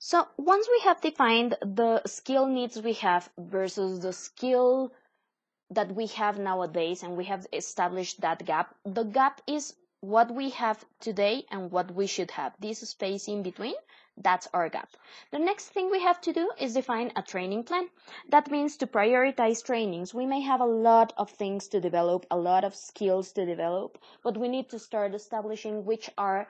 So once we have defined the skill needs we have versus the skill that we have nowadays, and we have established that gap, the gap is what we have today and what we should have. This space in between, that's our gap. The next thing we have to do is define a training plan. That means to prioritize trainings. We may have a lot of things to develop, a lot of skills to develop, but we need to start establishing which are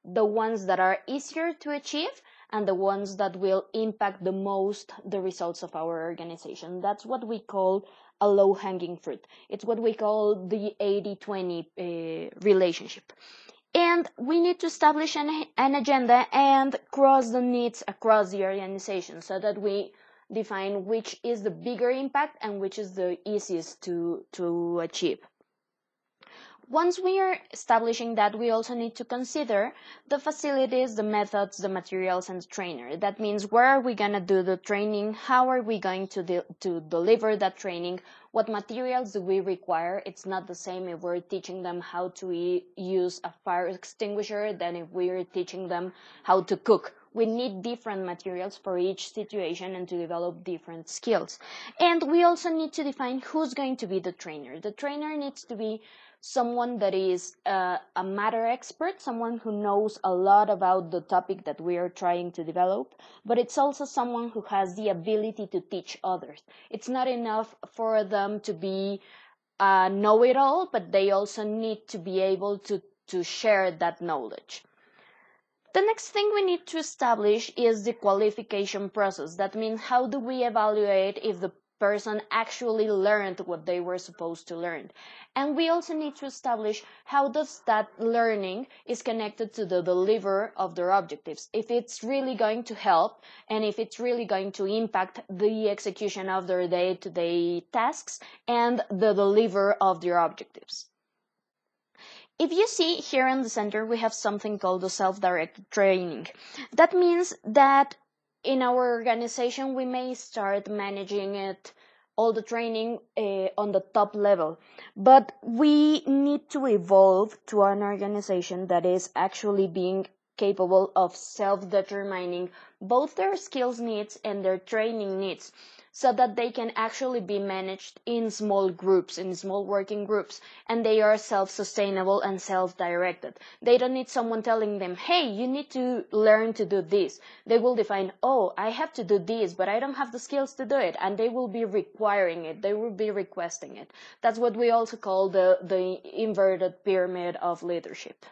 the ones that are easier to achieve and the ones that will impact the most the results of our organization. That's what we call a low-hanging fruit. It's what we call the 80-20 relationship. And we need to establish an agenda and cross the needs across the organization so that we define which is the bigger impact and which is the easiest to achieve. Once we are establishing that, we also need to consider the facilities, the methods, the materials, and the trainer. That means where are we going to do the training? How are we going to deliver that training? What materials do we require? It's not the same if we're teaching them how to use a fire extinguisher than if we're teaching them how to cook. We need different materials for each situation and to develop different skills. And we also need to define who's going to be the trainer. The trainer needs to be someone that is a matter expert, someone who knows a lot about the topic that we are trying to develop, but it's also someone who has the ability to teach others. It's not enough for them to be know-it-all, but they also need to be able to share that knowledge. The next thing we need to establish is the qualification process. That means how do we evaluate if the person actually learned what they were supposed to learn. And we also need to establish how does that learning is connected to the delivery of their objectives. If it's really going to help and if it's really going to impact the execution of their day-to-day tasks and the delivery of their objectives. If you see here in the center, we have something called the self-directed training. That means that in our organization, we may start managing it, all the training on the top level, but we need to evolve to an organization that is actually being capable of self-determining both their skills needs and their training needs, so that they can actually be managed in small groups, in small working groups, and they are self-sustainable and self-directed. They don't need someone telling them, hey, you need to learn to do this. They will define, oh, I have to do this, but I don't have the skills to do it, and they will be requiring it. They will be requesting it. That's what we also call the inverted pyramid of leadership.